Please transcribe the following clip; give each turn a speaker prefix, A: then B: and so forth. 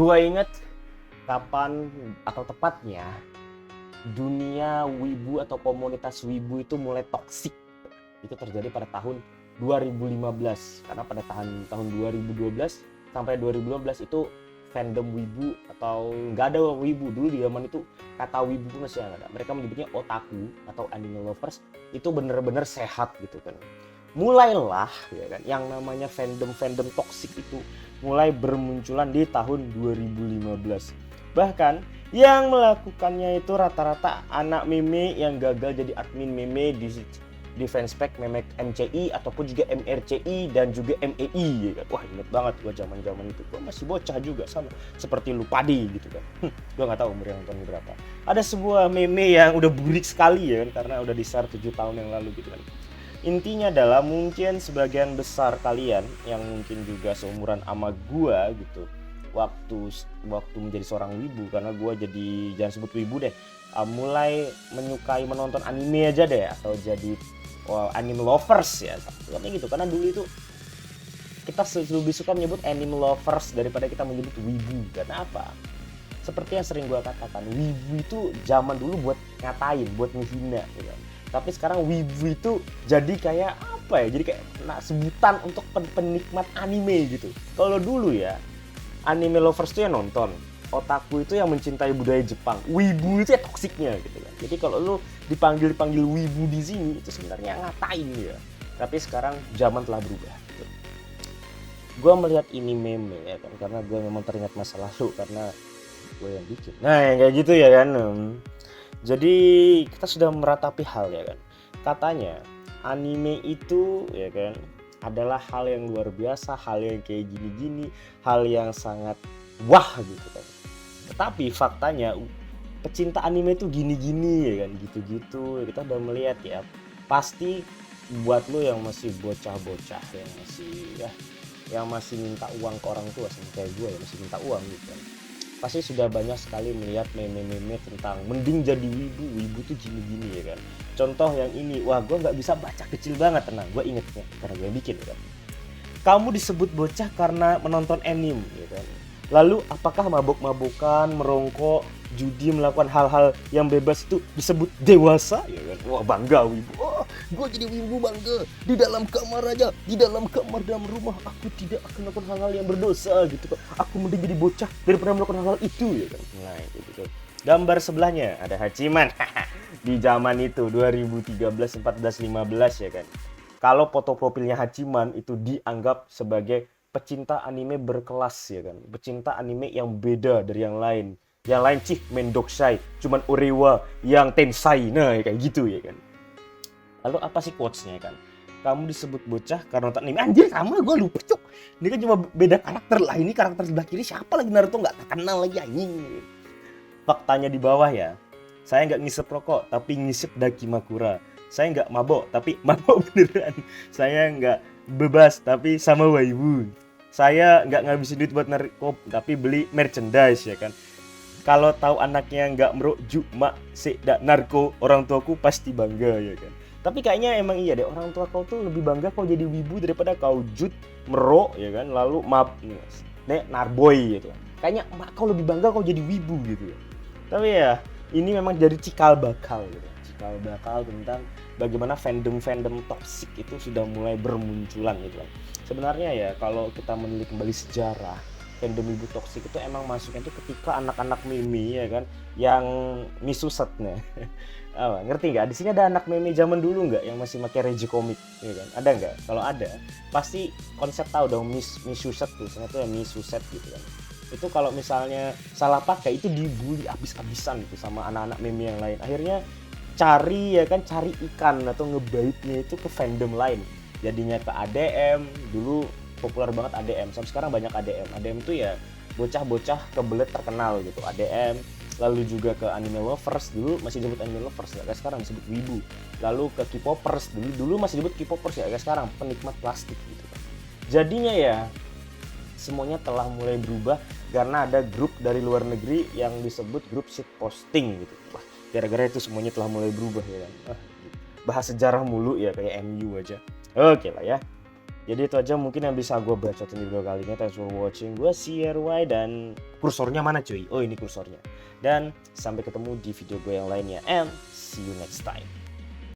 A: Gua inget kapan atau tepatnya dunia wibu atau komunitas wibu itu mulai toksik. Itu terjadi pada tahun 2015 karena pada tahun 2012 sampai 2015 itu fandom wibu atau nggak ada wibu dulu di zaman itu, kata wibu pun masih ada, mereka menyebutnya otaku atau anime lovers, itu bener-bener sehat gitu kan. Mulailah ya kan yang namanya fandom toksik itu mulai bermunculan di tahun 2015. Bahkan yang melakukannya itu rata-rata anak meme yang gagal jadi admin meme di fanspage meme MCI ataupun juga MRCI dan juga MEI ya kan. Wah, inget banget gua zaman-zaman itu. Gua masih bocah juga sama seperti lu Padi gitu kan. Gua nggak tahu umur yang nonton berapa. Ada sebuah meme yang udah burik sekali ya kan karena udah di-share 7 tahun yang lalu gitu kan. Intinya adalah mungkin sebagian besar kalian yang mungkin juga seumuran sama gua gitu. Waktu menjadi seorang wibu, karena gua jadi, jangan sebut wibu deh, mulai menyukai menonton anime aja deh atau jadi anime lovers ya, seperti gitu. Karena dulu itu kita lebih suka menyebut anime lovers daripada kita menyebut wibu. Karena apa? Seperti yang sering gue katakan, wibu itu zaman dulu buat ngatain, buat menghina gitu. Tapi sekarang wibu itu jadi kayak apa ya? Jadi kayak sebutan untuk penikmat anime gitu. Kalau dulu ya, anime lovers itu yang nonton, otaku itu yang mencintai budaya Jepang, wibu itu ya toksiknya gitu kan. Jadi kalau lu dipanggil wibu di sini itu sebenarnya ngatain ya. Tapi sekarang zaman telah berubah. Gitu. Gue melihat ini meme ya kan, karena gue memang teringat masa lalu karena gue yang bikin. Nah yang kayak gitu ya kan. Jadi kita sudah meratapi hal ya kan. Katanya anime itu ya kan adalah hal yang luar biasa, hal yang kayak gini-gini, hal yang sangat wah gitu kan. Tapi faktanya pecinta anime itu gini-gini ya kan, gitu-gitu. Kita udah melihat ya. Pasti buat lo yang masih bocah-bocah yang masih minta uang ke orang tua, sama kayak gue yang masih minta uang gitu kan. Pasti sudah banyak sekali melihat meme-meme tentang mending jadi wibu tuh gini-gini ya kan. Contoh yang ini, wah gue nggak bisa baca, kecil banget, tenang, gue ingetnya karena gue bikin ya kan. Kamu disebut bocah karena menonton anime ya kan. Lalu apakah mabuk-mabukan, merongkok, judi, melakukan hal-hal yang bebas itu disebut dewasa ya kan? Wah bangga wibu. Oh, gue jadi wibu bangga. Di dalam kamar aja, di dalam kamar dalam rumah aku tidak akan melakukan hal-hal yang berdosa gitu kan. Aku mending jadi bocah daripada melakukan hal-hal itu ya kan. Nah itu gitu. Gambar sebelahnya ada Hachiman di zaman itu 2013, 14, 15 ya kan. Kalau foto profilnya Hachiman itu dianggap sebagai pecinta anime berkelas ya kan, pecinta anime yang beda dari yang lain. Yang lain cih mendoksai, cuman Orewa yang tensai, nah kayak gitu ya kan. Lalu apa sih quotes-nya kan? Kamu disebut bocah karena nonton anime. Anjir sama, gue lupa cuk. Ini kan cuma beda karakter lah. Ini karakter sebelah kiri siapa lagi, Naruto nggak terkenal lagi anjing. Faktanya di bawah ya. Saya nggak ngisep rokok, tapi ngisep Dakimakura. Saya nggak mabok, tapi mabok beneran. Saya nggak bebas, tapi sama waibu. Saya nggak ngabisin duit buat narkop, tapi beli merchandise ya kan. Kalau tahu anaknya nggak merok mak sedak narko, orang tuaku pasti bangga ya kan. Tapi kayaknya emang iya deh, orang tua kau tuh lebih bangga kau jadi wibu daripada kau jut merok ya kan, lalu narboy gitu kan. Kayaknya mak kau lebih bangga kau jadi wibu gitu ya. Tapi ya ini memang jadi cikal bakal gitu. Cikal bakal tentang bagaimana fandom toksik itu sudah mulai bermunculan gitu kan. Sebenarnya ya kalau kita menilik kembali sejarah, fandom wibu toksik itu emang masuknya itu ketika anak-anak meme ya kan yang misusatnya. Ngerti nggak? Di sini ada anak meme zaman dulu nggak yang masih pakai Reji komik ya kan? Ada nggak? Kalau ada, pasti konsep tahu dong misusat tuh, ternyata ya misusat gitu kan. Itu kalau misalnya salah pakai itu dibully abis-abisan gitu sama anak-anak meme yang lain. Akhirnya cari ikan atau ngebaitnya itu ke fandom lain. Jadinya ke ADM, dulu populer banget ADM. Sampai sekarang banyak ADM. ADM tuh ya bocah-bocah kebelet terkenal gitu. ADM, lalu juga ke anime lovers, dulu masih disebut anime lovers ya, kayak sekarang disebut wibu. Lalu ke K-popers, dulu masih disebut K-popers ya, kayak sekarang penikmat plastik gitu. Jadinya ya semuanya telah mulai berubah karena ada grup dari luar negeri yang disebut grup shitposting gitu. Wah, gara-gara itu semuanya telah mulai berubah ya kan. Bahas sejarah mulu ya kayak MU aja. Oke lah ya. Jadi itu aja mungkin yang bisa gue bacotin di video kali ini. Thanks for watching. Gue CRY dan kursornya mana cuy? Oh ini kursornya. Dan sampai ketemu di video gue yang lainnya. And see you next time.